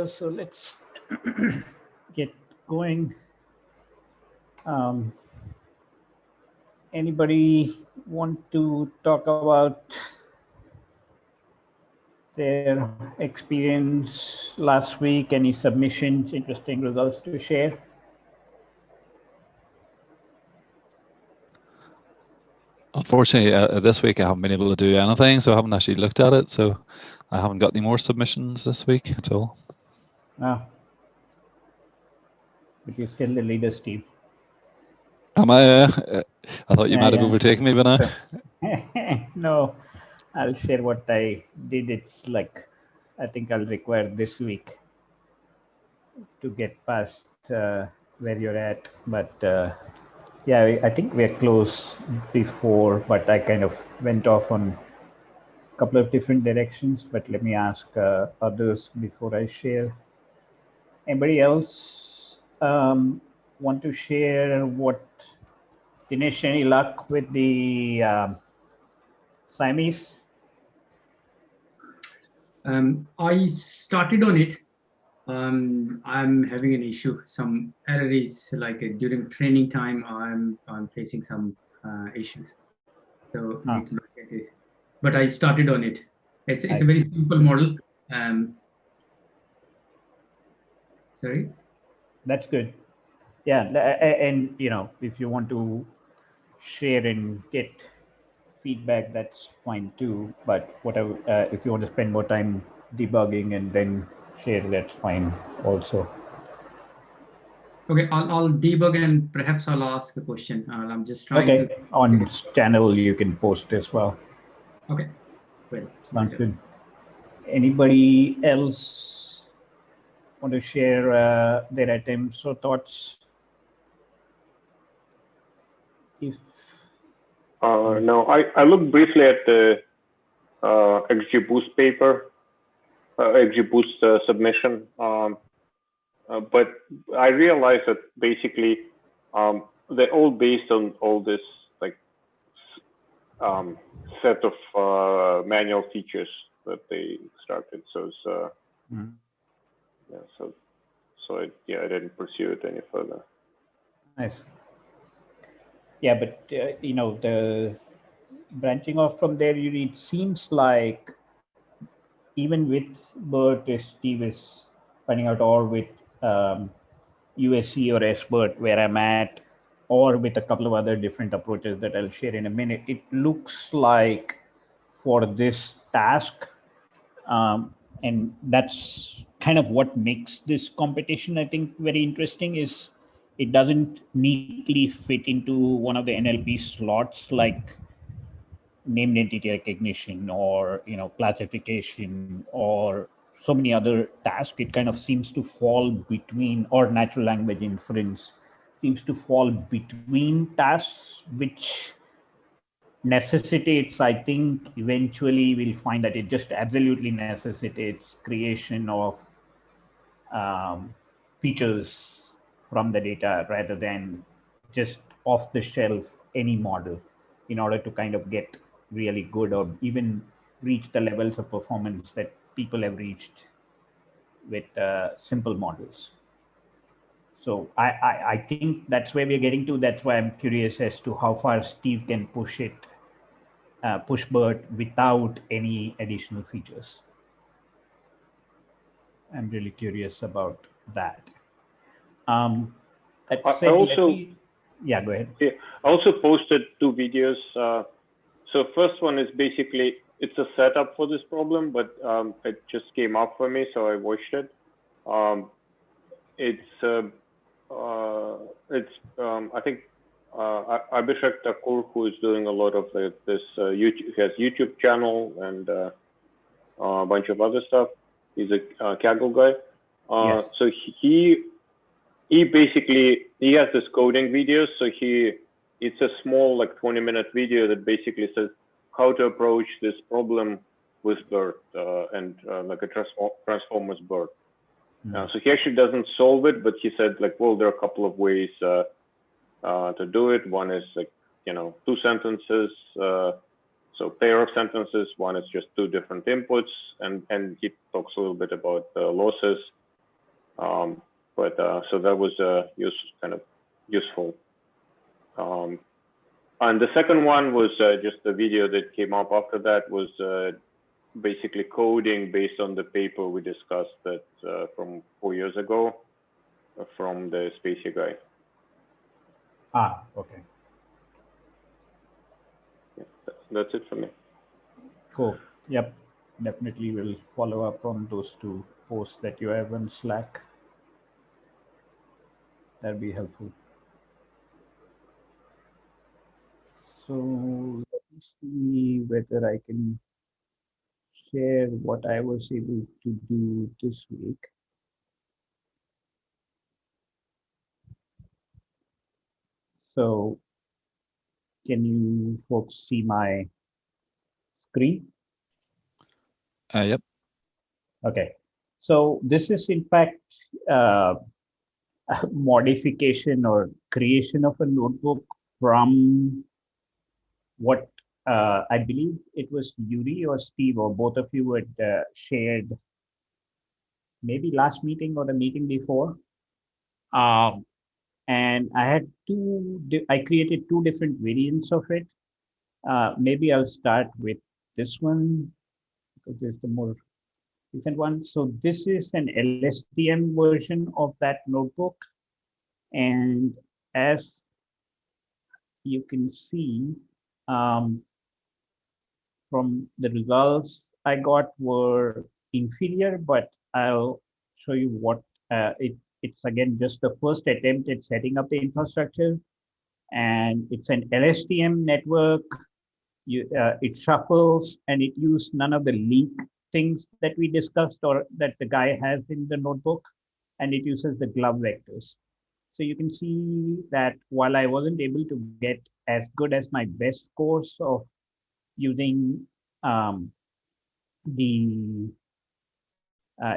So let's get going. Anybody want to talk about their experience last week? Any submissions, interesting results to share? Unfortunately, this week I haven't been able to do anything, so I haven't actually looked at it. So I haven't got any more submissions this week at all. Ah, but you're still the leader, Steve. Am I? I thought you might have overtaken me by now. No, I'll share what I did. It's like, I think I'll require this week to get past where you're at. But yeah, I think we're close before, but I kind of went off on a couple of different directions. But let me ask others before I share. Anybody else want to share what? Dinesh, any luck with the Siamese? I started on it. I'm having an issue. Some error is like during training time. I'm facing some issues. So need to look at it. But I started on it. It's a very simple model. Sorry. That's good. Yeah, and you know, if you want to share and get feedback, that's fine too. But whatever, if you want to spend more time debugging and then share, that's fine also. Okay, I'll debug and perhaps I'll ask a question. I'm just trying Okay, to. on this channel you can post as well. Okay, well, Sounds good. Anybody else want to share their attempts or thoughts? If no, I looked briefly at the XGBoost paper, XGBoost submission, but I realized that basically they're all based on all this like set of manual features that they started. So it's yeah, so I didn't pursue it any further. nice. Yeah, but you know, the branching off from there, it seems like even with BERT, Steve is finding out, or with USC or SBERT, where I'm at, or with a couple of other different approaches that I'll share in a minute, it looks like for this task, and that's kind of what makes this competition, I think, very interesting, is it doesn't neatly fit into one of the NLP slots like named entity recognition or classification or so many other tasks. It kind of seems to fall between, or natural language inference seems to fall between tasks, which necessitates, I think eventually we'll find that it just absolutely necessitates creation of features from the data rather than just off the shelf any model, in order to kind of get really good or even reach the levels of performance that people have reached with simple models. So I think that's where we're getting to. That's why I'm curious as to how far Steve can push it, push BERT without any additional features. I'm really curious about that. That said, yeah, go ahead. Yeah, I also posted two videos. So first one is basically, it's a setup for this problem, but it just came up for me, so I watched it. I think Abhishek Thakur, who is doing a lot of this YouTube, he has YouTube channel and a bunch of other stuff. He's a Kaggle guy. Yes. So he basically, he has this coding video. So it's a small, like 20-minute video that basically says how to approach this problem with BERT and like a transformers BERT. So he actually doesn't solve it, but he said like, well, there are a couple of ways to do it. One is like, two sentences, so pair of sentences. One is just two different inputs, and he talks a little bit about losses. So that was kind of useful. And the second one was just the video that came up after that was basically coding based on the paper we discussed that from 4 years ago from the Spacey guy. Ah, okay. Yeah, that's it for me. Cool. Yep. Definitely will follow up on those two posts that you have on Slack. That'd be helpful. So let me see whether I can share what I was able to do this week. So can you folks see my screen? Yep. Okay. So this is in fact a modification or creation of a notebook from what I believe it was Yuri or Steve or both of you had shared maybe last meeting or the meeting before. And I had I created two different variants of it. Maybe I'll start with this one because it's the more recent one. So this is an LSTM version of that notebook. And as you can see, from the results I got were inferior, but I'll show you what it's again just the first attempt at setting up the infrastructure, and it's an LSTM network. It shuffles and it used none of the leak things that we discussed or that the guy has in the notebook, and it uses the glove vectors. So you can see that while I wasn't able to get as good as my best scores of using the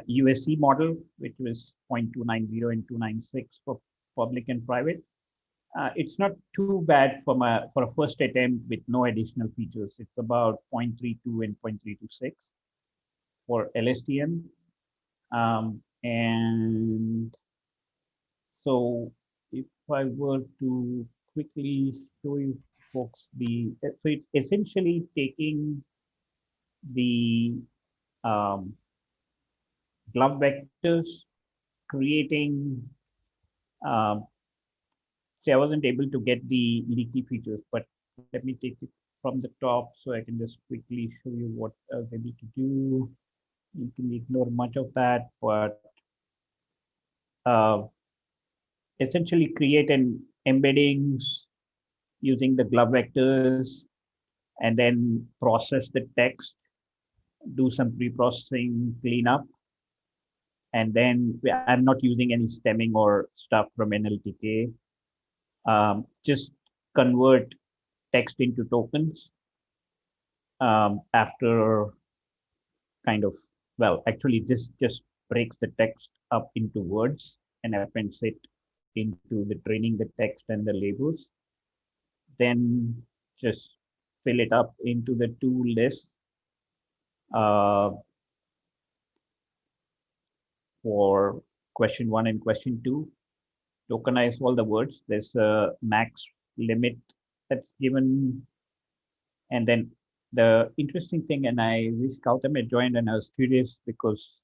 USC model, which was 0.290 and 296 for public and private. It's not too bad for a first attempt with no additional features. It's about 0.32 and 0.326 for LSTM. And so if I were to quickly show you folks so it's essentially taking the glove vectors, creating, see, I wasn't able to get the leaky features, but let me take it from the top so I can just quickly show you what I was able to do. You can ignore much of that, but essentially create an embeddings using the glove vectors and then process the text, do some pre-processing cleanup, and then I'm not using any stemming or stuff from NLTK. Just convert text into tokens after kind of, well, actually this just breaks the text up into words and appends it into the training the text and the labels. Then just fill it up into the two lists for question 1 and question 2. Tokenize all the words. There's a max limit that's given. And then the interesting thing, and I wish Gautam had joined, and I was curious because,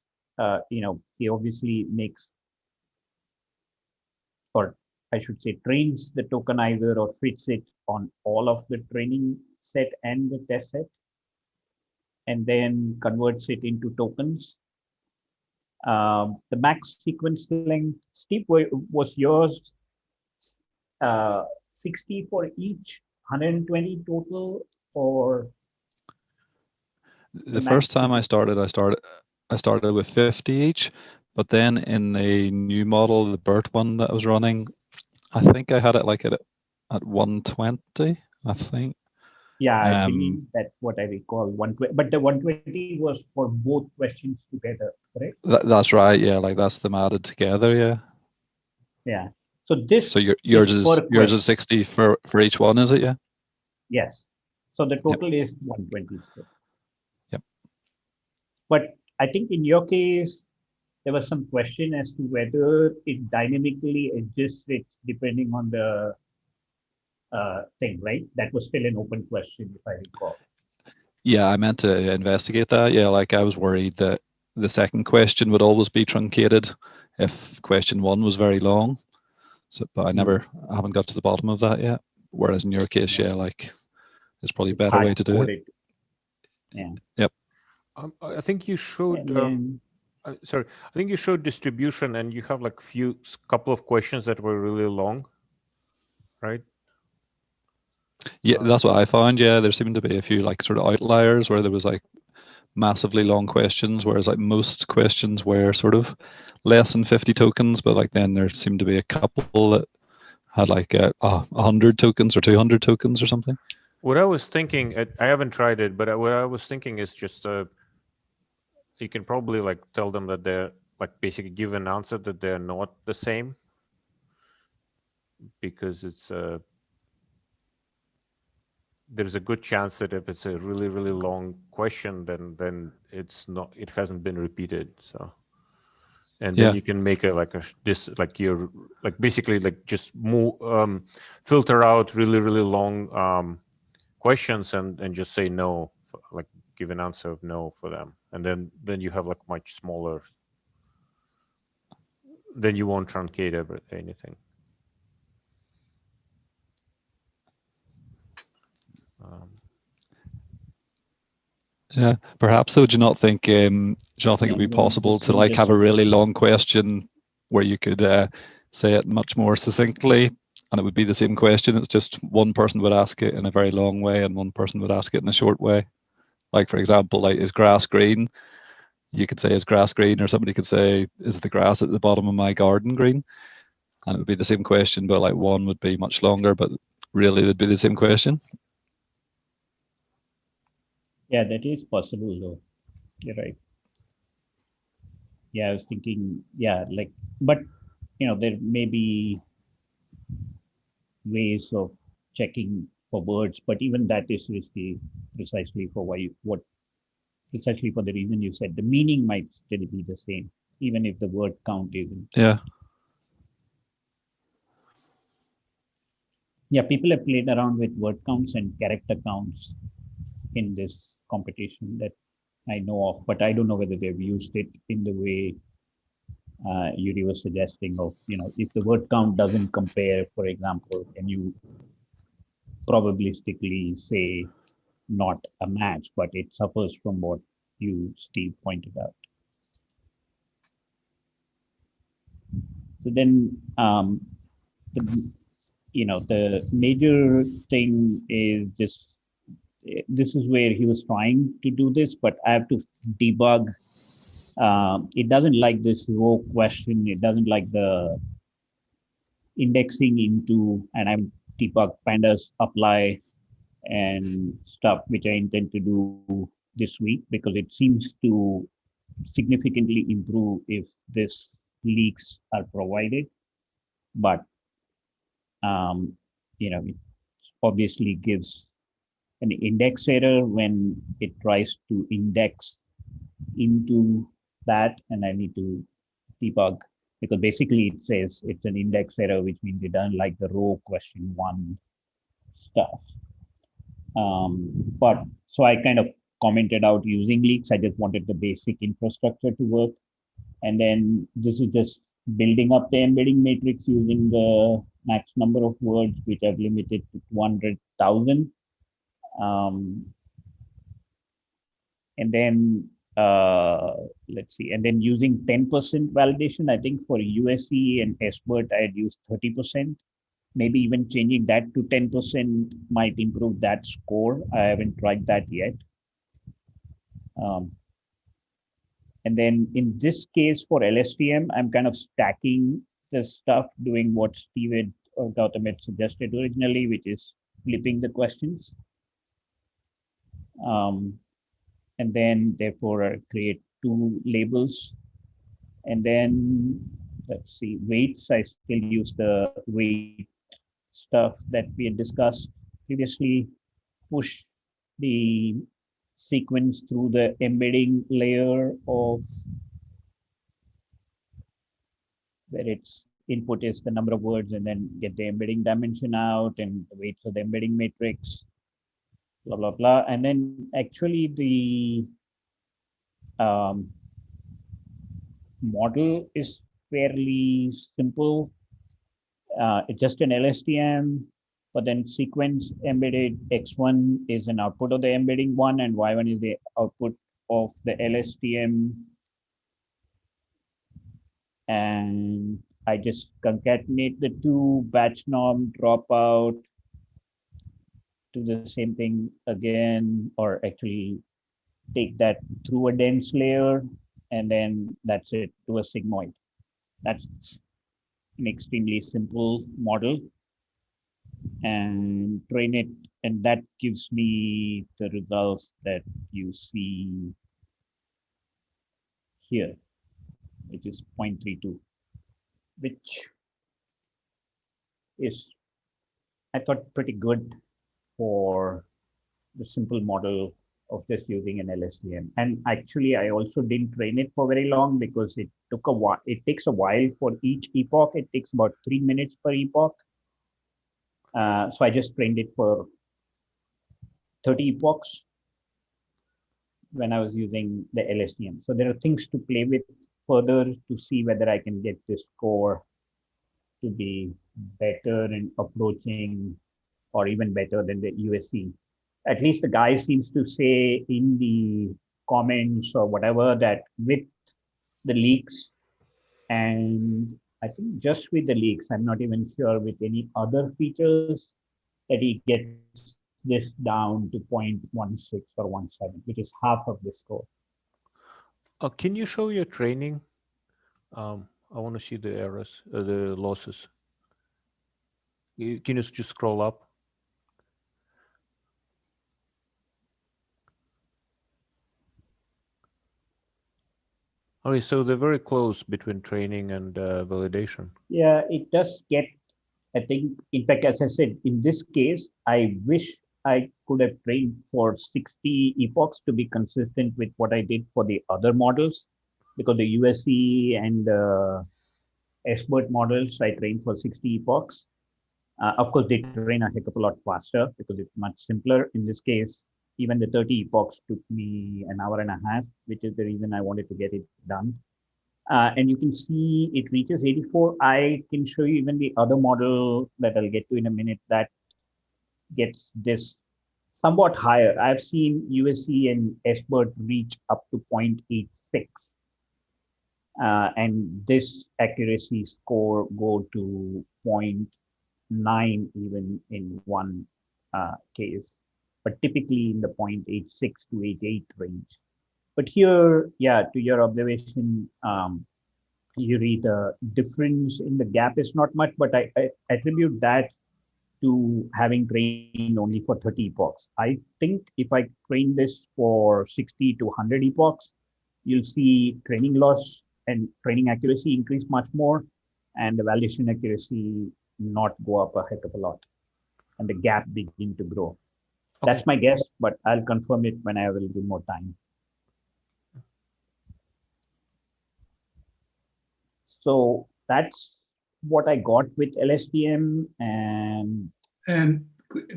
he obviously makes, or I should say, trains the tokenizer or fits it on all of the training set and the test set, and then converts it into tokens. The max sequence length, Steve, was yours 60 for each, 120 total, or the first time I started with 50 each, but then in the new model, the BERT one that I was running, I think I had it like at 120, I think. Yeah, I believe that's what I recall. 120, but the 120 was for both questions together, correct? That's right. Yeah, like that's them added together. Yeah. Yeah. So this. So yours is 60 for each one, is it? Yeah. Yes. So the total is 120 still. Yep. But I think in your case, there was some question as to whether it dynamically adjusts it depending on the thing, right? That was still an open question, if I recall. Yeah, I meant to investigate that. Yeah, like I was worried that the second question would always be truncated if question one was very long. So, but I haven't got to the bottom of that yet. Whereas in your case, yeah, like there's probably a better way to do it. Yeah. Yep. I think you showed. Sorry, I think you showed distribution, and you have like couple of questions that were really long, right? Yeah, that's what I found. Yeah, there seemed to be a few like sort of outliers where there was like massively long questions, whereas like most questions were sort of less than 50 tokens, but like then there seemed to be a couple that had like 100 tokens or 200 tokens or something. What I was thinking, I haven't tried it, but what I was thinking is just you can probably like tell them that they're like basically give an answer that they're not the same, because it's there's a good chance that if it's a really long question, then it's not, it hasn't been repeated. So, and then you can make you're like basically like just move filter out really long questions and just say no, like give an answer of no for them, and then you have like much smaller. Then you won't truncate anything. Yeah, perhaps though. Do you not think it would be possible to like have a really long question where you could say it much more succinctly, and it would be the same question? It's just one person would ask it in a very long way, and one person would ask it in a short way. Like for example, like is grass green? You could say is grass green, or somebody could say is the grass at the bottom of my garden green? And it would be the same question, but like one would be much longer, but really it'd be the same question. Yeah, that is possible though. You're right. Yeah, I was thinking, yeah, like, but there may be ways of checking for words, but even that is risky precisely for precisely for the reason you said. The meaning might still be the same, even if the word count isn't. Yeah. Yeah, people have played around with word counts and character counts in this competition that I know of, but I don't know whether they've used it in the way Yuri was suggesting of, if the word count doesn't compare, for example, and you probabilistically say not a match, but it suffers from what you, Steve, pointed out. So then the major thing is this is where he was trying to do this, but I have to debug. It doesn't like this row question. It doesn't like the indexing into, and I'm debug pandas apply and stuff, which I intend to do this week, because it seems to significantly improve if this leaks are provided. But it obviously gives an index error when it tries to index into that, and I need to debug, because basically it says it's an index error, which means it doesn't like the row question one stuff. But so I kind of commented out using leaks. I just wanted the basic infrastructure to work. And then this is just building up the embedding matrix using the max number of words, which I've limited to 200,000. And then let's see, and then using 10% validation. I think for USE and SBERT, I had used 30%. Maybe even changing that to 10% might improve that score. I haven't tried that yet. And then in this case for LSTM, I'm kind of stacking the stuff, doing what Steve or Gautam had suggested originally, which is flipping the questions. And then therefore I create two labels. And then let's see, weights, I still use the weight stuff that we had discussed previously, push the sequence through the embedding layer of where its input is the number of words and then get the embedding dimension out and wait for the embedding matrix, blah, blah, blah. And then actually the model is fairly simple. It's just an LSTM, but then sequence embedded X1 is an output of the embedding one and Y1 is the output of the LSTM. And I just concatenate the two, batch norm, drop out, do the same thing again, or actually take that through a dense layer, and then that's it, to a sigmoid. That's an extremely simple model, and train it, and that gives me the results that you see here, which is 0.32, which is, I thought, pretty good for the simple model of just using an LSTM. And actually, I also didn't train it for very long because it took a while. It takes a while for each epoch. It takes about 3 minutes per epoch. So I just trained it for 30 epochs when I was using the LSTM. So there are things to play with further to see whether I can get this score to be better in approaching or even better than the USC. At least the guy seems to say in the comments or whatever that with the leaks, and I think just with the leaks, I'm not even sure with any other features, that he gets this down to 0.16 or 0.17, which is half of the score. Can you show your training? I want to see the errors, the losses. Can you just scroll up? Okay, so they're very close between training and validation. Yeah, it does get, I think, in fact, as I said, in this case, I wish I could have trained for 60 epochs to be consistent with what I did for the other models, because the USC and the SBERT models, I trained for 60 epochs. Of course, they train a heck of a lot faster because it's much simpler. In this case, even the 30 epochs took me an hour and a half, which is the reason I wanted to get it done. And you can see it reaches 84. I can show you even the other model that I'll get to in a minute that gets this somewhat higher. I've seen USC and SBERT reach up to 0.86. And this accuracy score go to 0.9 even in one case, but typically in the 0.86 to 88 range. But here, yeah, to your observation, you read the difference in the gap is not much, but I attribute that to having trained only for 30 epochs. I think if I train this for 60 to 100 epochs, you'll see training loss and training accuracy increase much more, and the validation accuracy not go up a heck of a lot, and the gap begin to grow. Okay. That's my guess, but I'll confirm it when I have a little more time. So that's what I got with LSTM. And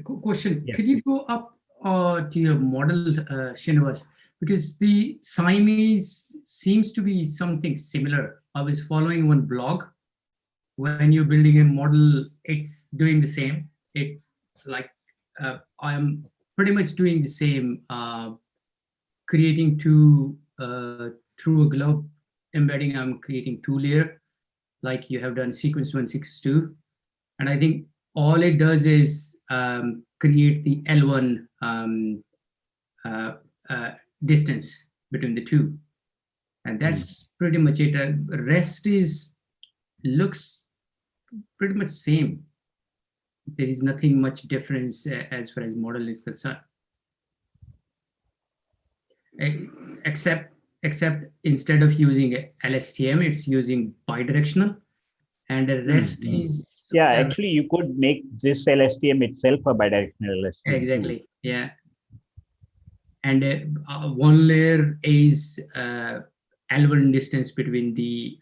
question, yes. Could you go up to your model, Srinivas? Because the Siamese seems to be something similar. I was following one blog. When you're building a model, it's doing the same. It's like I'm pretty much doing the same, creating two through a globe embedding. I'm creating 2-layer, like you have done sequence 1, 6, 2. And I think all it does is create the L1 distance between the two. And that's pretty much it. Rest looks pretty much same. There is nothing much difference as far as model is concerned. Except instead of using LSTM, it's using bidirectional, and the rest is... Yeah, actually, you could make this LSTM itself a bidirectional LSTM. Exactly, too. Yeah. And one layer is L1 distance between the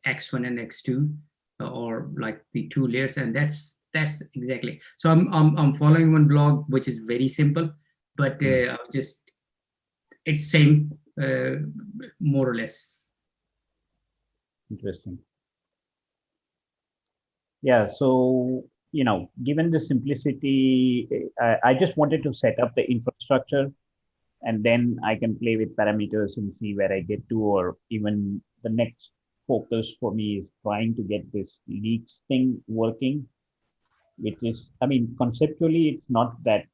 X1 and X2, or like the two layers, and that's exactly. So I'm following one blog which is very simple, but just it's same more or less. Interesting. Yeah, so given the simplicity, I just wanted to set up the infrastructure, and then I can play with parameters and see where I get to, or even the next focus for me is trying to get this leaks thing working, which is, I mean, conceptually, it's not that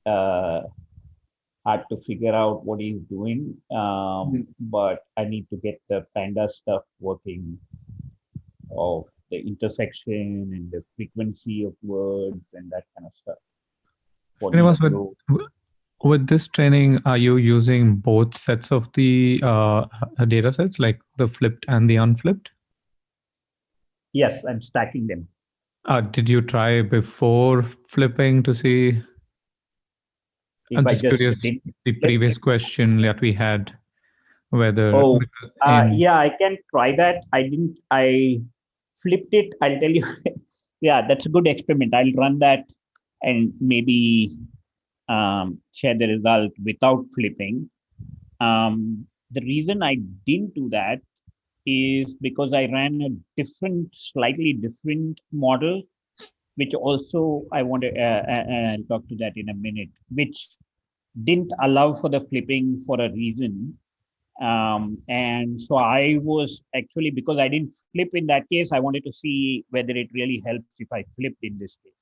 hard to figure out what he's doing, but I need to get the Panda stuff working, of the intersection and the frequency of words and that kind of stuff. With this training, are you using both sets of the data sets, like the flipped and the unflipped? Yes, I'm stacking them. Did you try before flipping to see? I'm just curious, the previous question that we had, whether... yeah, I can try that. I flipped it. I'll tell you. Yeah, that's a good experiment. I'll run that and maybe share the result without flipping. The reason I didn't do that is because I ran a slightly different model, which also I want to I'll talk to that in a minute, which didn't allow for the flipping for a reason. And so I was actually, because I didn't flip in that case, I wanted to see whether it really helps if I flipped in this case.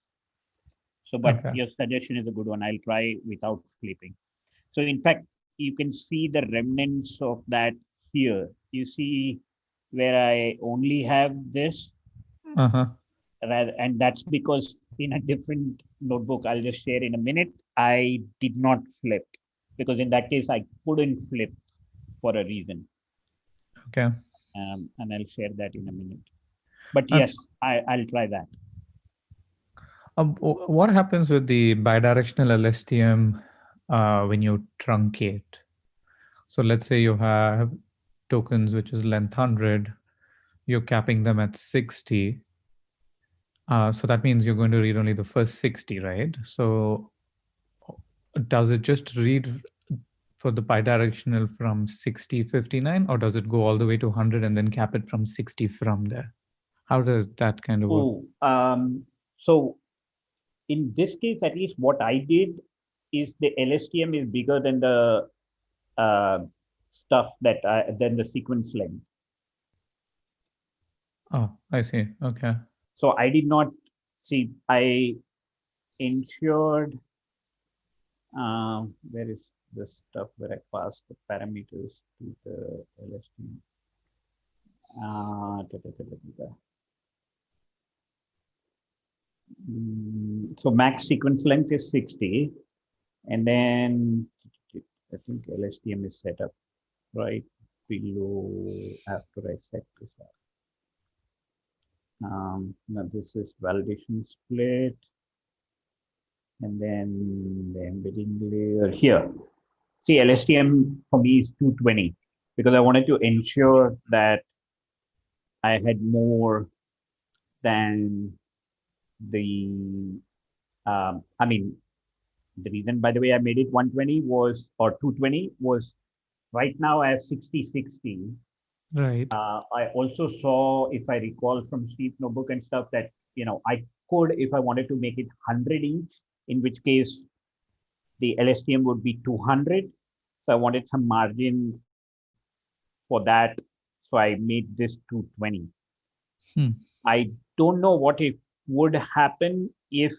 So, but your suggestion is a good one. I'll try without flipping. So in fact, you can see the remnants of that here. You see where I only have this. And that's because in a different notebook, I'll just share in a minute, I did not flip, because in that case, I couldn't flip for a reason. Okay. And I'll share that in a minute. But yes, I'll try that. What happens with the bidirectional LSTM when you truncate? So let's say you have tokens which is length 100, you're capping them at 60. So that means you're going to read only the first 60, right? So does it just read for the bidirectional from 60, 59, or does it go all the way to 100 and then cap it from 60 from there? How does that kind of work? So in this case, at least what I did is the LSTM is bigger than the stuff than the sequence length. Oh, I see. Okay. So I did not see, I ensured, where is the stuff where I passed the parameters to the LSTM? So max sequence length is 60. And then I think LSTM is set up right below after I set this up. Now this is validation split. And then the embedding layer here. See, LSTM for me is 220 because I wanted to ensure that I had more than the, I mean, the reason, by the way, I made it 120 was, or 220 was, right now I have 60/60. Right. I also saw, if I recall from Steve's notebook and stuff, that, I could, if I wanted to make it 100 each, in which case the LSTM would be 200. So I wanted some margin for that. So I made this 220. I don't know what it would happen if,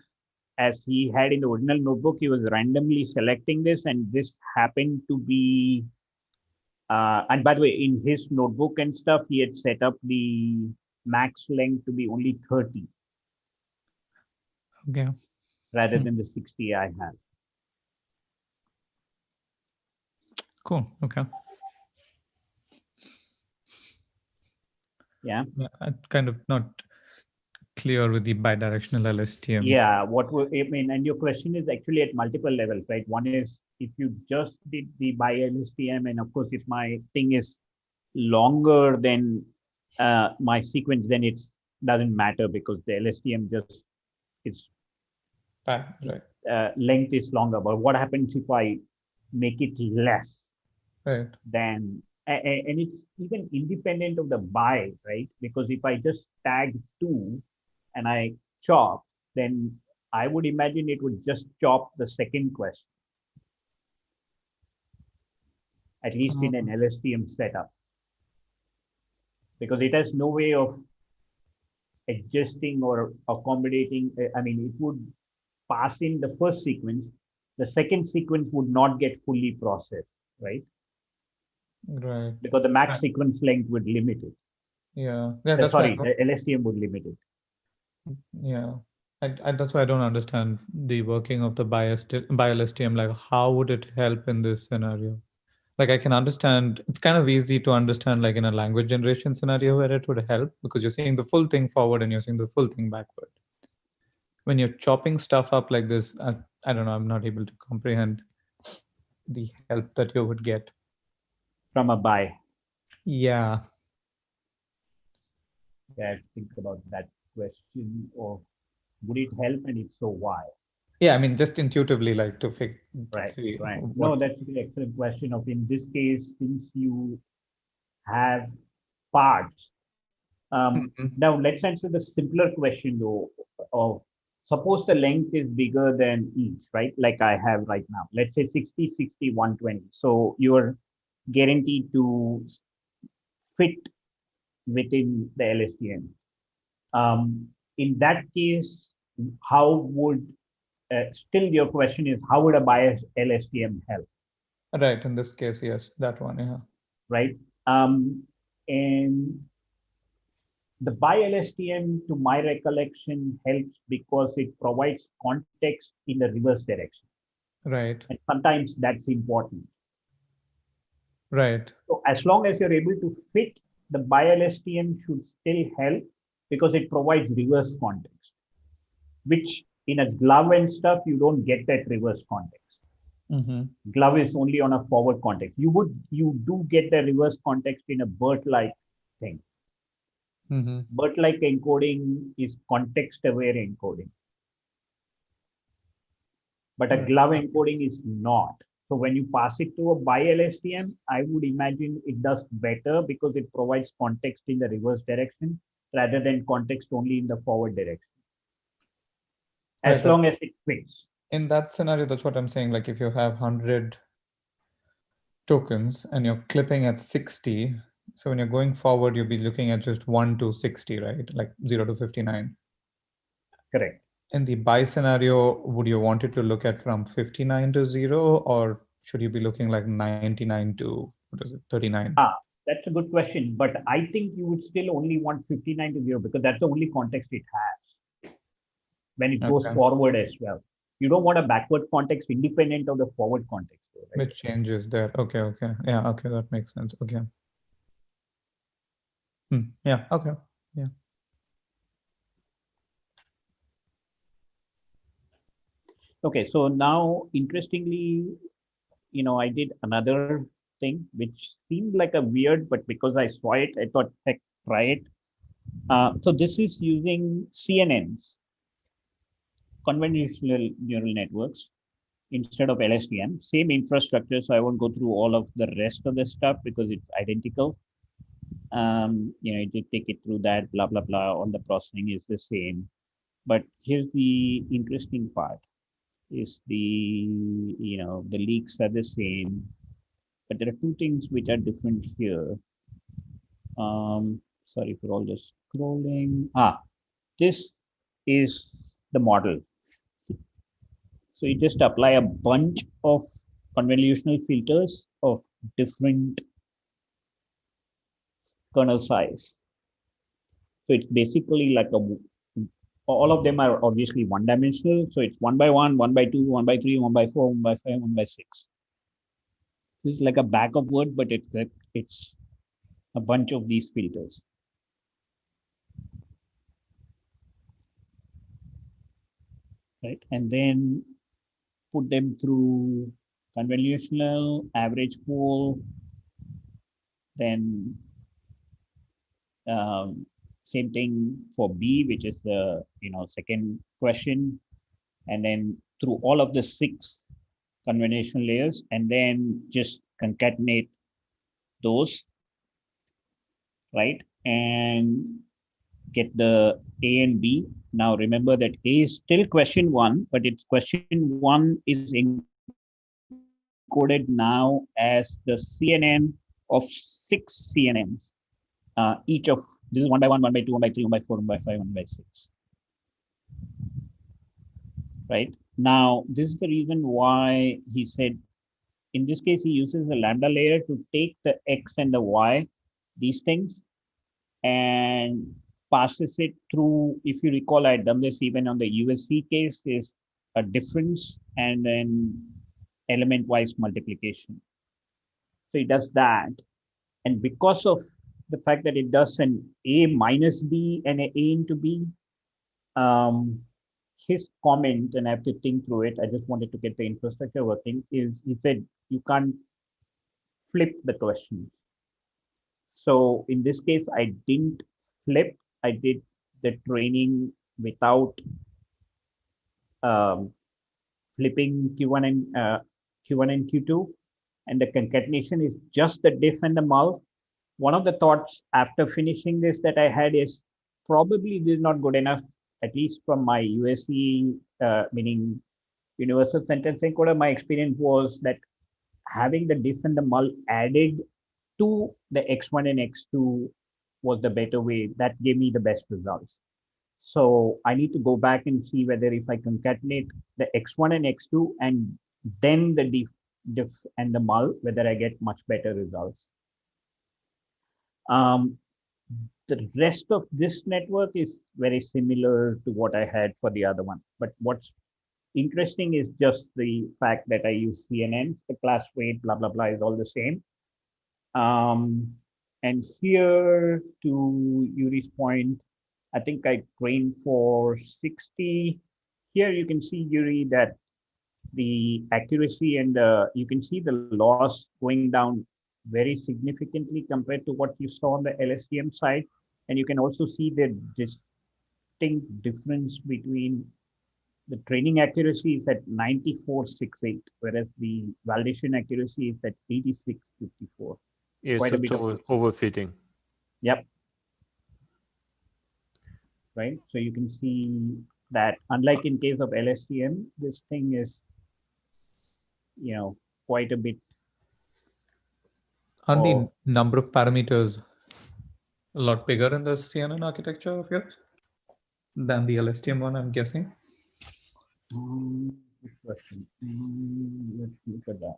as he had in the original notebook, he was randomly selecting this, and this happened to be, and by the way, in his notebook and stuff, he had set up the max length to be only 30. Okay. Rather than the 60 I have. Cool. Okay. Yeah. I'm kind of not clear with the bidirectional LSTM. Yeah. And your question is actually at multiple levels, right? One is if you just did the bi LSTM, and of course, if my thing is longer than my sequence, then it doesn't matter because the LSTM just is Right. length is longer. But what happens if I make it less Right. than, and it's even independent of the by, right? Because if I just tag 2 and I chop, then I would imagine it would just chop the second question, at least in an LSTM setup, because it has no way of adjusting or accommodating. I mean, it would pass in the first sequence, the second sequence would not get fully processed, right? Right. Because the max sequence length would limit it. Yeah. That's Sorry, why the LSTM would limit it. yeah. That's why I don't understand the working of the BiLSTM. Like, how would it help in this scenario? Like, I can understand, it's kind of easy to understand, like in a language generation scenario where it would help because you're seeing the full thing forward and you're seeing the full thing backward. When you're chopping stuff up like this, I don't know, I'm not able to comprehend the help that you would get from a by. Yeah. Yeah, think about that question of would it help, and if so, why? Yeah, I mean, just intuitively, like to Right. see No, that's an excellent question. Of in this case, since you have parts. Now let's answer the simpler question though of suppose the length is bigger than each, right? Like I have right now. Let's say 60, 60, 120. So you're guaranteed to fit within the LSTM. In that case, how would still your question is how would a bias LSTM help? Right. In this case, yes, that one. Yeah. Right. And the BiLSTM, to my recollection, helps because it provides context in the reverse direction. Right. And sometimes that's important. Right. So as long as you're able to fit, the BiLSTM should still help because it provides reverse context, which in a glove and stuff, you don't get that reverse context. Glove is only on a forward context. You do get the reverse context in a BERT-like thing. BERT-like encoding is context-aware encoding, but a glove encoding is not. So when you pass it to a BiLSTM, I would imagine it does better because it provides context in the reverse direction rather than context only in the forward direction. As long as it fits. In that scenario, that's what I'm saying. Like if you have 100 tokens and you're clipping at 60, so when you're going forward, you'll be looking at just 1 to 60, right? Like 0 to 59. Correct. In the by scenario, would you want it to look at from 59 to 0, or should you be looking like 99 to, what is it, 39? That's a good question, but I think you would still only want 59 to 0 because that's the only context it has when it goes forward as well. You don't want a backward context independent of the forward context. Right? Which changes there. Okay. Yeah, okay, that makes sense. Okay. Yeah, okay. Yeah. Okay, so now interestingly, I did another thing which seemed like a weird, but because I saw it, I thought, heck, try it. So this is using CNNs, convolutional neural networks, instead of LSTM. Same infrastructure, so I won't go through all of the rest of the stuff because it's identical. You just take it through that, blah, blah, blah. All the processing is the same. But here's the interesting part is the leaks are the same, but there are two things which are different here. Sorry for all this scrolling. This is the model. So you just apply a bunch of convolutional filters of different kernel size. So it's basically like all of them are obviously one-dimensional. So it's 1 by 1, 1 by 2, 1 by 3, 1 by 4, 1 by 5, 1 by 6. This is like a back of word, but it's a bunch of these filters. Right, and then put them through convolutional, average pool, Then same thing for B, which is the second question, and then through all of the 6 convolutional layers, and then just concatenate those, right? And get the A and B. Now remember that A is still question 1, but it's question 1 is encoded now as the CNN of 6 CNNs. Each of this is 1 by 1, 1 by 2, 1 by 3, 1 by 4, 1 by 5, 1 by 6. Right? Now, this is the reason why he said, in this case, he uses a lambda layer to take the X and the Y, these things, and passes it through. If you recall, I had done this even on the USC case, is a difference and then element-wise multiplication. So it does that. And because of the fact that it does an A minus B and an A into B, his comment, and I have to think through it, I just wanted to get the infrastructure working, is he said you can't flip the question. So in this case, I didn't flip. I did the training without flipping Q1 and Q2, and the concatenation is just the diff and the mul. One of the thoughts after finishing this that I had is probably this is not good enough, at least from my USC, meaning Universal Sentence Encoder. My experience was that having the diff and the mul added to the X1 and X2 was the better way. That gave me the best results. So I need to go back and see whether if I concatenate the X1 and X2 and then the diff and the mul, whether I get much better results. The rest of this network is very similar to what I had for the other one. But what's interesting is just the fact that I use CNNs, the class weight, blah, blah, blah is all the same. And here, to Yuri's point, I think I trained for 60. Here you can see, Yuri, that the accuracy and you can see the loss going down very significantly compared to what you saw on the LSTM side. And you can also see the distinct difference between the training accuracy is at 94.68, whereas the validation accuracy is at 86.54. Yeah, Quite so a bit it's of overfitting. Yep. Right. So you can see that unlike in case of LSTM, this thing is, quite a bit. Are the number of parameters a lot bigger in the CNN architecture of yours than the LSTM one, I'm guessing? Good question. Let's look at that.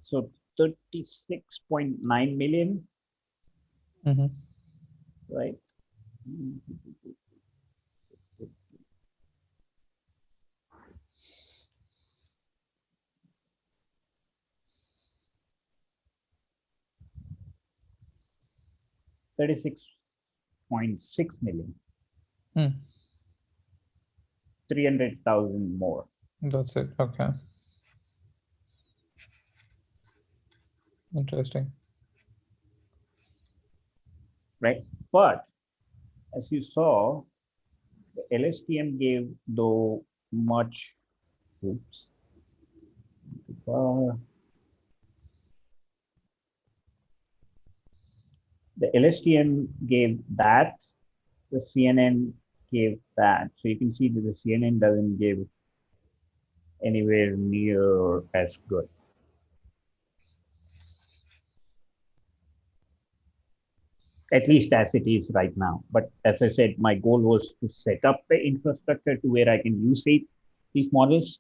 So 36.9 million, right? $36.6 million. 300,000 more. That's it. Okay. Interesting. Right. But as you saw, the LSTM gave though much, oops. The LSTM gave that, the CNN gave that. So you can see that the CNN doesn't give anywhere near as good. At least as it is right now. But as I said, my goal was to set up the infrastructure to where I can use these models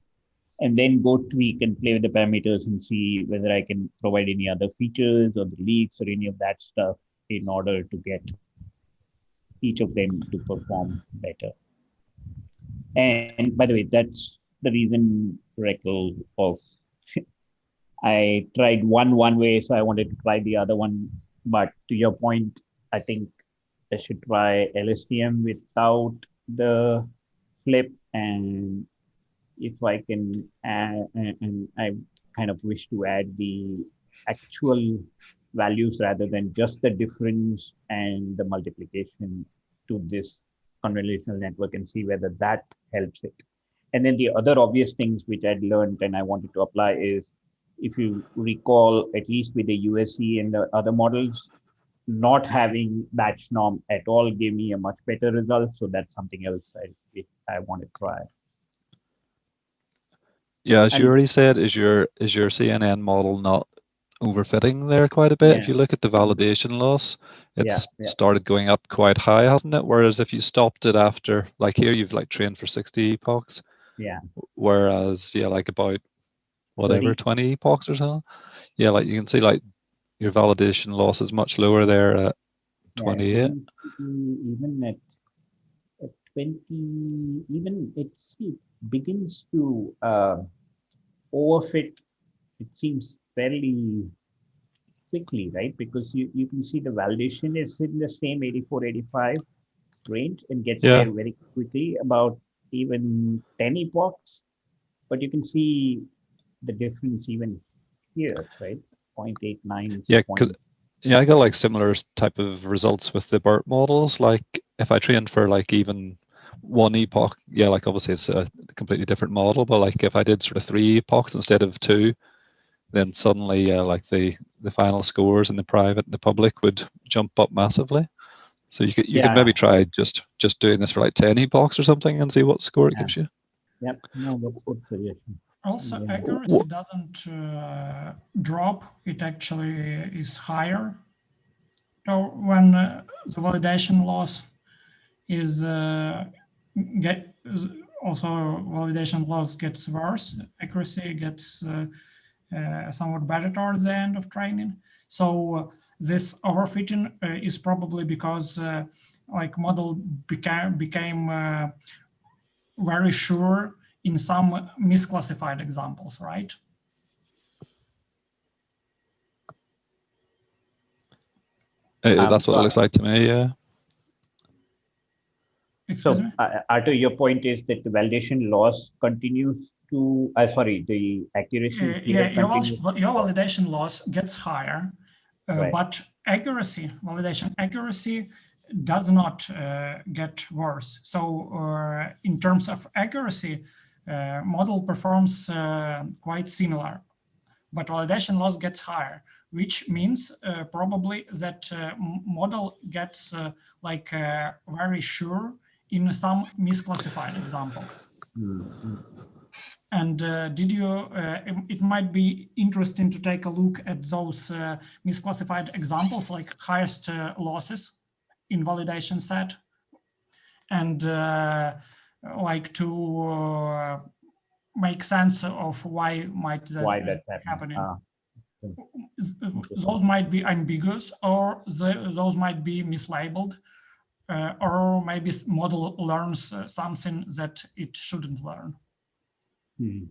and then go tweak and play with the parameters and see whether I can provide any other features or the leaks or any of that stuff in order to get each of them to perform better. And by the way, that's the reason Reckle of I tried one way, so I wanted to try the other one. But to your point, I think I should try LSTM without the flip, and if I can add, and I kind of wish to add the actual values rather than just the difference and the multiplication to this convolutional network and see whether that helps it. And then the other obvious things which I'd learned and I wanted to apply is, if you recall, at least with the USC and the other models, not having batch norm at all gave me a much better result. So that's something else I want to try. Yeah, as you And already said, is your CNN model not overfitting there quite a bit? If yeah, you look at the validation loss, yeah, it's yeah, started going up quite high, hasn't it? Whereas if you stopped it after, like here, you've like trained for 60 epochs, yeah. whereas yeah, like about whatever 30. 20 epochs or so, yeah, like you can see like your validation loss is much lower there at Yeah, 28. even at 20, even it begins to overfit. It seems fairly quickly, right? Because you can see the validation is in the same 84, 85 range and gets Yeah, there very quickly, about even 10 epochs. But you can see the difference even here, right? 0.89 yeah, point. yeah, I got like similar type of results with the BERT models. Like if I trained for like even one epoch, yeah, like obviously it's a completely different model, but like if I did sort of 3 epochs instead of 2, then suddenly like the final scores in the private and the public would jump up massively. So you could Yeah, maybe try just doing this for like 10 epochs or something and see what score it yeah, gives you. yep. No, that's a good suggestion. Also, Yeah. accuracy doesn't drop, it actually is higher. So when the validation loss is also validation loss gets worse, accuracy gets somewhat better towards the end of training. So this overfitting is probably because like model became very sure in some misclassified examples, right? That's what it looks like to me, yeah. Excuse So, me? Arthur, your point is that the validation loss continues to, sorry, the accuracy Yeah, here continues. your validation loss gets higher, Right. but accuracy, validation accuracy does not get worse. So in terms of accuracy, model performs quite similar, but validation loss gets higher, which means probably that model gets like very sure in some misclassified example. Mm-hmm. And did you, it might be interesting to take a look at those misclassified examples, like highest losses in validation set, and like to make sense of why might Why that that's happening. happening. Those might be ambiguous, or those might be mislabeled, or maybe model learns something that it shouldn't learn. Hmm.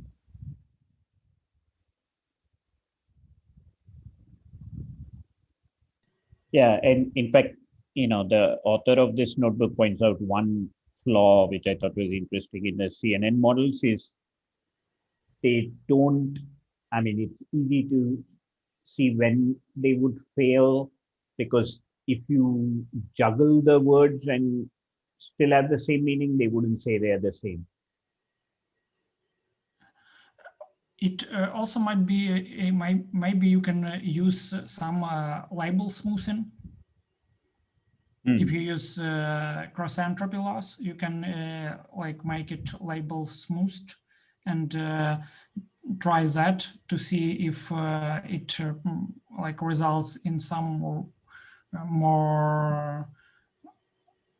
Yeah, and in fact, the author of this notebook points out one flaw which I thought was interesting in the CNN models is they don't, I mean, it's easy to see when they would fail, because if you juggle the words and still have the same meaning, they wouldn't say they are the same. It also might be, maybe you can use some label smoothing. If you use cross entropy loss, you can like make it label smoothed and try that to see if it like results in some more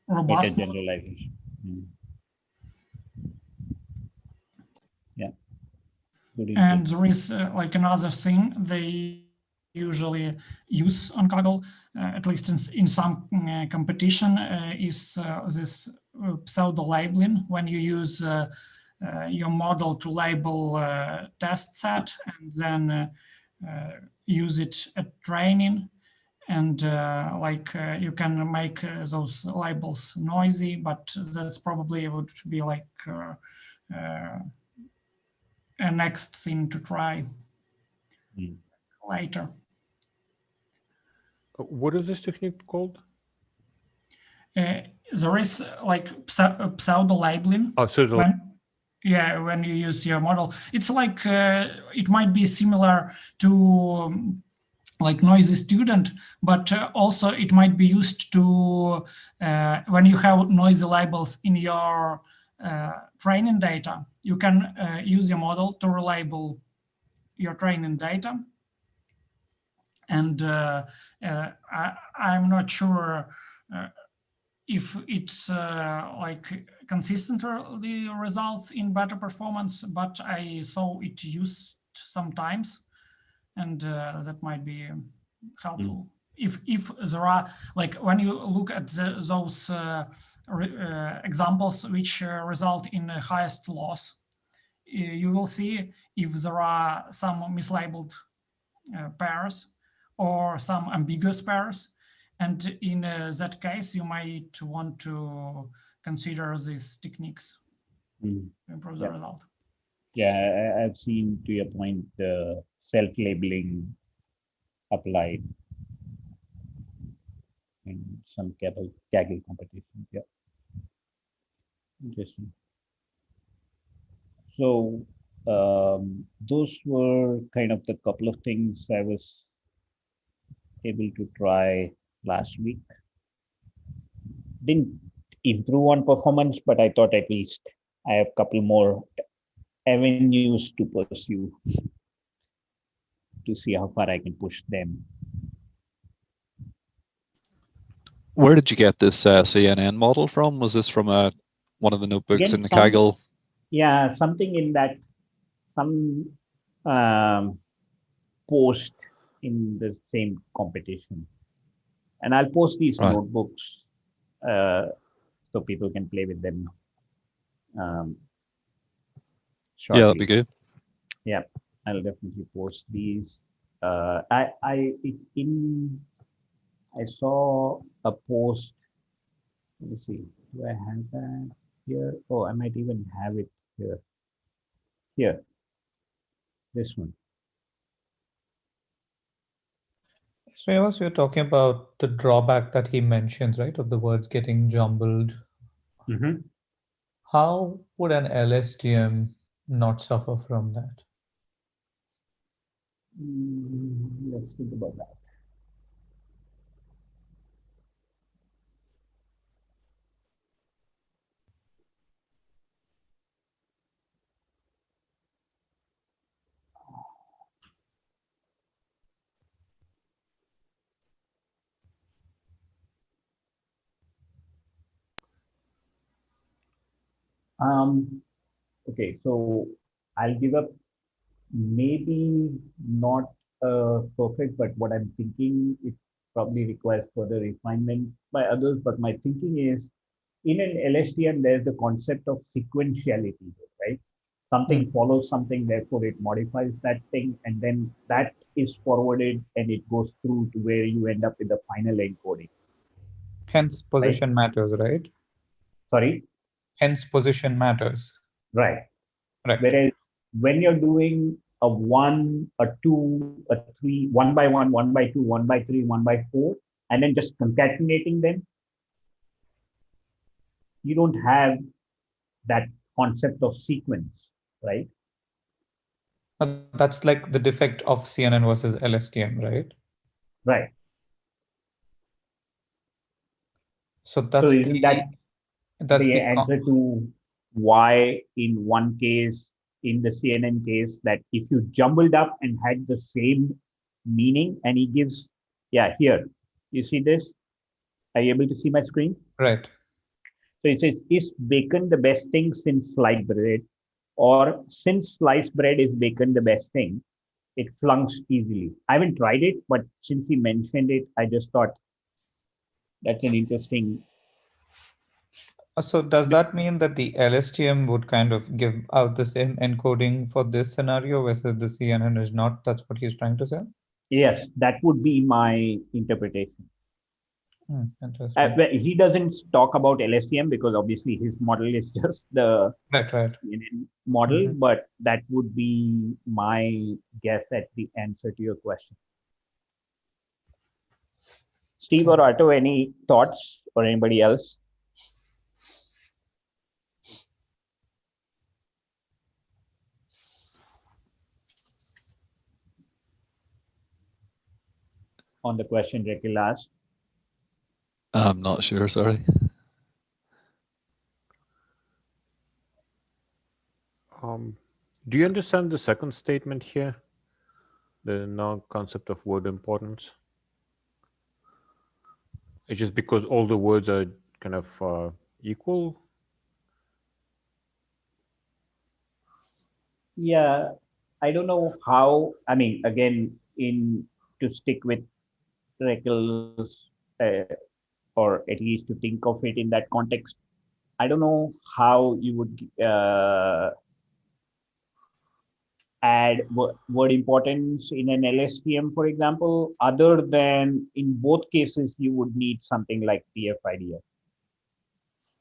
robust Better generalization. Yeah. And there is like another thing they usually use on Kaggle, at least in some competition, is this pseudo labeling, when you use your model to label test set and then use it at training. And you can make those labels noisy, but that's probably would be like a next thing to try later. What is this technique called? There is like pseudo labeling. Oh, pseudo. When you use your model, it's like it might be similar to like noisy student, but also it might be used to when you have noisy labels in your training data, you can use your model to relabel your training data. And I'm not sure if it's like consistently results in better performance, but I saw it used sometimes, and that might be helpful. If there are, like when you look at those examples which result in the highest loss, you will see if there are some mislabeled pairs or some ambiguous pairs. And in that case, you might want to consider these techniques to improve the result. Yeah, I've seen, to your point, the self-labeling applied in some Kaggle competitions. Yeah, interesting. So those were kind of the couple of things I was able to try last week. Didn't improve on performance, but I thought at least I have a couple more avenues to pursue to see how far I can push them. Where did you get this CNN model from? Was this from one of the notebooks Again, in the Kaggle? Yeah, something in that, some post in the same competition. And I'll post these notebooks so people can play with them shortly. Yeah, that'd be good. Yeah, I'll definitely post these. I saw a post. Let me see. Do I have that here? Oh, I might even have it here. Here, this one. So you're talking about the drawback that he mentions, right, of the words getting jumbled. How would an LSTM not suffer from that? Let's think about that. Okay, so I'll give up maybe not perfect, but what I'm thinking, it probably requires further refinement by others. But my thinking is, in an LSTM, there's the concept of sequentiality, right? Something follows something, therefore it modifies that thing, and then that is forwarded and it goes through to where you end up with the final encoding. Hence, position matters, right? Sorry? Hence, position matters. Right. Right. Whereas when you're doing a 1, a 2, a 3, 1 by 1, 1 by 2, 1 by 3, 1 by 4, and then just concatenating them, you don't have that concept of sequence, right? That's like the defect of CNN versus LSTM, right? Right. So that's the answer to why in one case, in the CNN case, that if you jumbled up and had the same meaning, and he gives, yeah, here, you see this? Are you able to see my screen? Right. So it says, is bacon the best thing since sliced bread? Or since sliced bread is bacon the best thing? It flunks easily. I haven't tried it, but since he mentioned it, I just thought that's an interesting So does that mean that the LSTM would kind of give out the same encoding for this scenario versus the CNN is not? That's what he's trying to say? Yes, that would be my interpretation. Interesting. Well, he doesn't talk about LSTM because obviously his model is just the Right. CNN model, but that would be my guess at the answer to your question. Steve or Arto, any thoughts, or anybody else? On the question Rekil asked? I'm not sure, sorry. Do you understand the second statement here? The non-concept of word importance? It's just because all the words are kind of equal? Yeah, I don't know how. I mean, again, to stick with Rekil's, or at least to think of it in that context, I don't know how you would add word importance in an LSTM, for example, other than in both cases, you would need something like TF-IDF.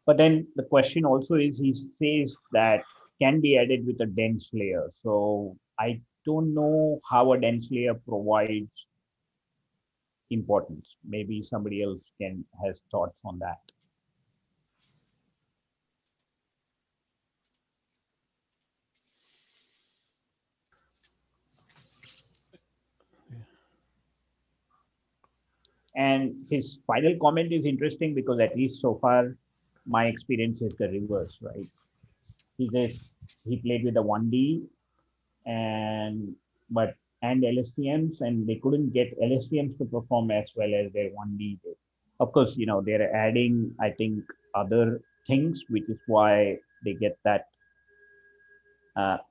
But then the question also is, he says that can be added with a dense layer. So I don't know how a dense layer provides importance. Maybe somebody else has thoughts on that. And his final comment is interesting because at least so far, my experience is the reverse, right? He played with the 1D and LSTMs, and they couldn't get LSTMs to perform as well as their 1D did. Of course, they're adding, I think, other things, which is why they get that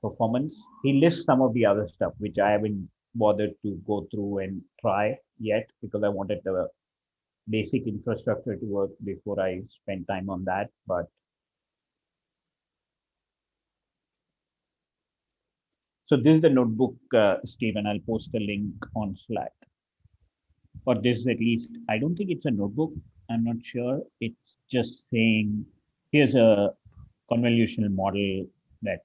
performance. He lists some of the other stuff, which I haven't bothered to go through and try yet because I wanted the basic infrastructure to work before I spend time on that. But so this is the notebook, Stephen. I'll post a link on Slack. Or this is at least, I don't think it's a notebook. I'm not sure. It's just saying, here's a convolutional model that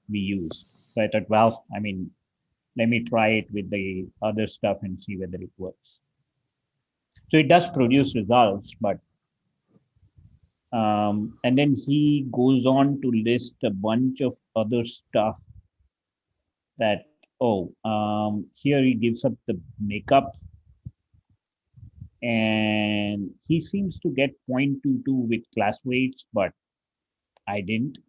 we use. So I thought, well, I mean, let me try it with the other stuff and see whether it works. So it does produce results, but and then he goes on to list a bunch of other stuff that, here he gives up the makeup, and he seems to get 0.22 with class weights, but I didn't.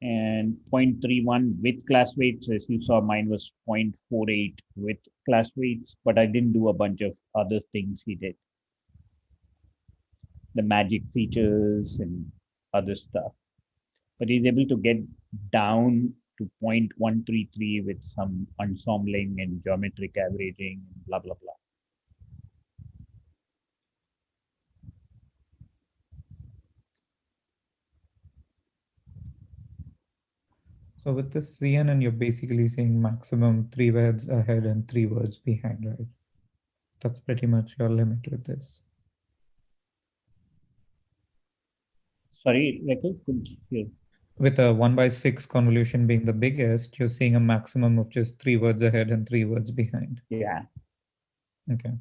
And 0.31 with class weights, as you saw, mine was 0.48 with class weights, but I didn't do a bunch of other things he did. The magic features and other stuff. But he's able to get down to 0.133 with some ensembling and geometric averaging and blah, blah, blah. So with this CNN, you're basically saying maximum 3 words ahead and 3 words behind, right? That's pretty much your limit with this. Sorry, Rekil, couldn't hear. With a 1/6 convolution being the biggest, you're seeing a maximum of just 3 words ahead and 3 words behind. Yeah. Okay.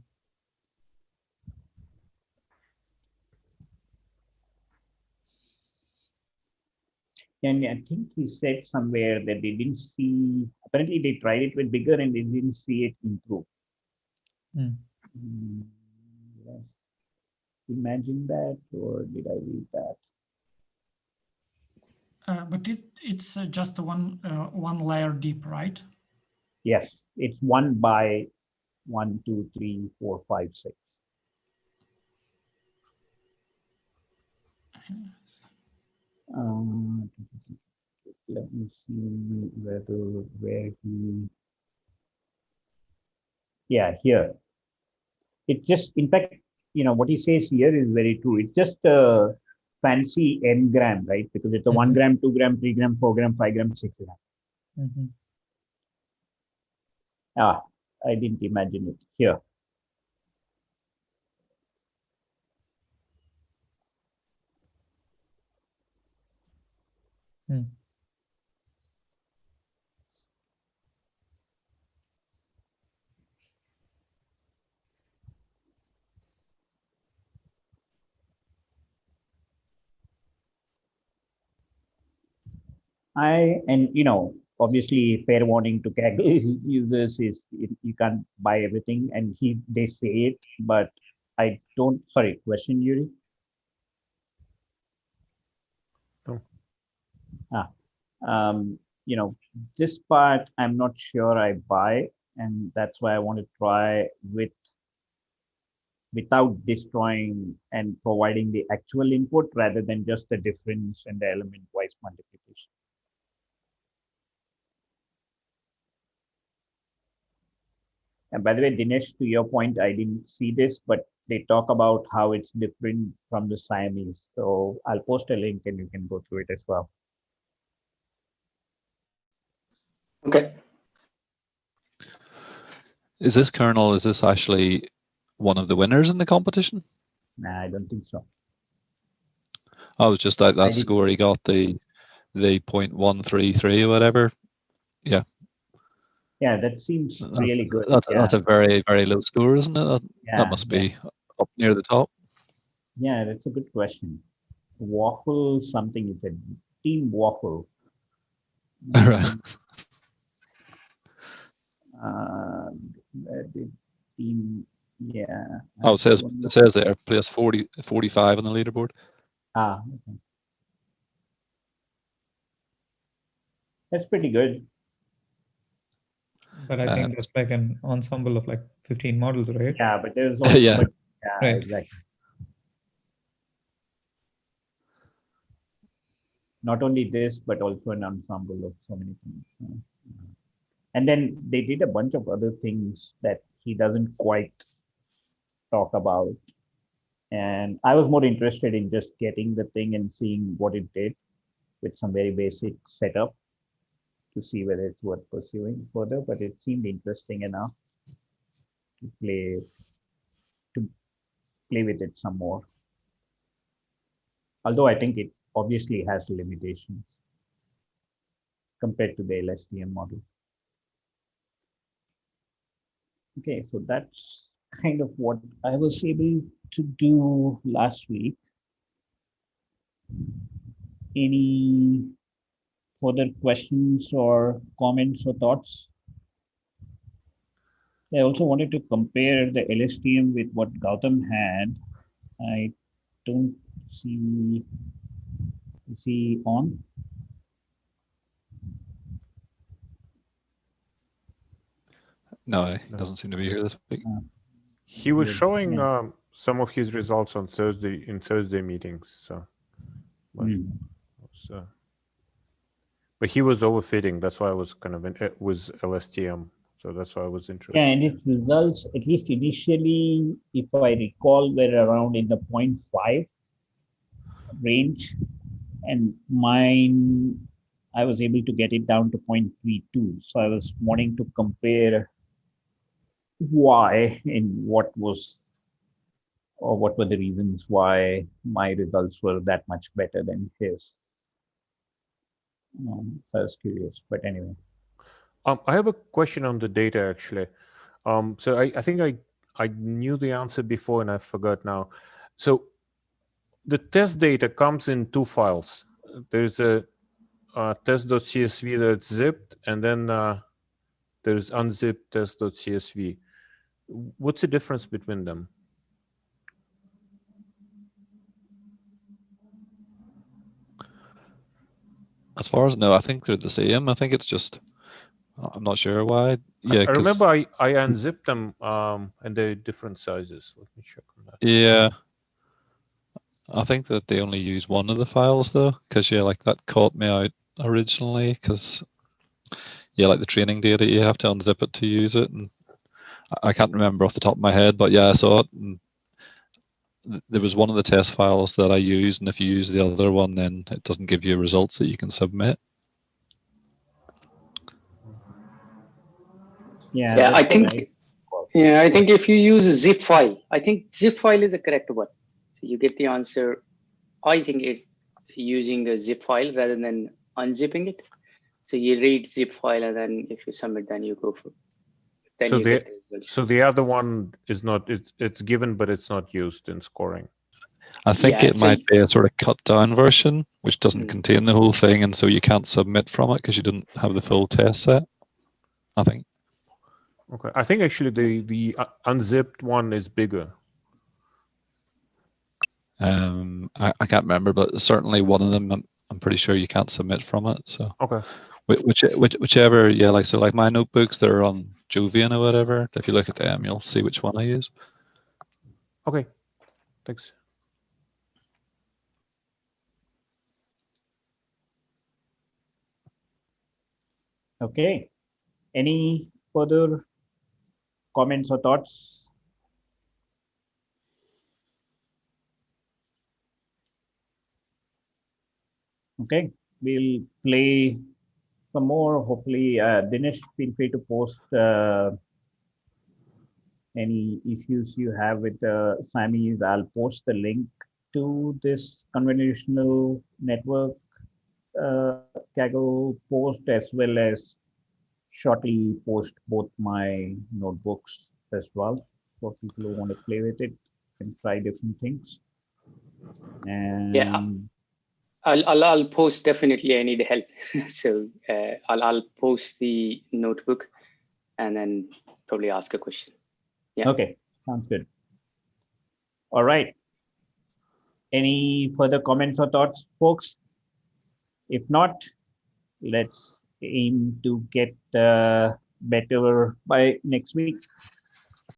And I think he said somewhere that they didn't see, apparently they tried it with bigger and they didn't see it improve. Yes. Imagine that, or did I read that? But it's just one layer deep, right? Yes, it's 1 by 1, 2, 3, 4, 5, 6. Let me see where he. Yeah, here. It just, in fact, what he says here is very true. It's just a fancy n-gram, right? Because it's a 1 gram, 2 gram, 3 gram, 4 gram, 5 gram, 6 gram. Ah, I didn't imagine it here. Obviously, fair warning to Kaggle users is you can't buy everything, and they say it, but I don't. Sorry, question, Yuri. No. This part I'm not sure I buy, and that's why I want to try without destroying and providing the actual input rather than just the difference and the element-wise multiplication. And by the way, Dinesh, to your point, I didn't see this, but they talk about how it's different from the Siamese. So I'll post a link and you can go through it as well. Okay. Is this kernel, is this actually one of the winners in the competition? Nah, I don't think so. Oh, it's just that score he got, the 0.133 or whatever. Yeah. Yeah, that seems really good. That's a very, very low score, isn't it? That must be up near the top. Yeah, that's a good question. Waffle something, you said. Team Waffle. Right. The team, yeah. Oh, it says there, place 45 on the leaderboard. Ah, okay. That's pretty good. But I think that's like an ensemble of like 15 models, right? Yeah, but there's also, yeah, right. Exactly. Not only this, but also an ensemble of so many things. And then they did a bunch of other things that he doesn't quite talk about. And I was more interested in just getting the thing and seeing what it did with some very basic setup to see whether it's worth pursuing further. But it seemed interesting enough to play with it some more. Although I think it obviously has limitations compared to the LSTM model. Okay, so that's kind of what I was able to do last week. Any further questions or comments or thoughts? I also wanted to compare the LSTM with what Gautam had. I don't see, is he on? No, he doesn't seem to be here this week. He was showing some of his results on Thursday meetings. So, but he was overfitting. That's why I was kind of it was LSTM. So that's why I was interested. Yeah, and its results, at least initially, if I recall, were around in the 0.5 range, and mine, I was able to get it down to 0.32. So I was wanting to compare why and what were the reasons why my results were that much better than his. So I was curious, but anyway. I have a question on the data actually. So I think I knew the answer before and I forgot now. So the test data comes in two files. There's a test.csv that's zipped, and then there's unzipped test.csv. What's the difference between them? As far as I know, I think they're the same. I think it's just, I'm not sure why. Yeah, I remember I unzipped them and they're different sizes. Let me check on that. Yeah. I think that they only use one of the files though, because like that caught me out originally, because like the training data, you have to unzip it to use it, and I can't remember off the top of my head, but yeah, I saw it, and there was one of the test files that I used, and if you use the other one, then it doesn't give you results that you can submit. Yeah, Yeah, I that's think. right. Yeah, I think if you use a zip file, I think zip file is the correct one. So you get the answer. I think it's using a zip file rather than unzipping it. So you read zip file, and then if you submit, then you go for. Then So you get the results. so the other one is not, it's given, but it's not used in scoring. I think Yeah, it so might be a sort of cut down version, which doesn't Mm. contain the whole thing, and so you can't submit from it because you didn't have the full test set. I think. Okay, I think actually the unzipped one is bigger. I can't remember, but certainly one of them, I'm pretty sure you can't submit from it. So Okay. whichever, yeah, like so, like my notebooks, they're on Jovian or whatever. If you look at them, you'll see which one I use. Okay, thanks. Okay. Any further comments or thoughts? Okay, we'll play some more. Hopefully, Dinesh, feel free to post any issues you have with SAMIs. I'll post the link to this convolutional network Kaggle post, as well as shortly post both my notebooks as well for people who want to play with it and try different things. And yeah, I'll post definitely. I need help, so I'll post the notebook, and then probably ask a question. Yeah. Okay, sounds good. All right. Any further comments or thoughts, folks? If not, let's aim to get better by next week.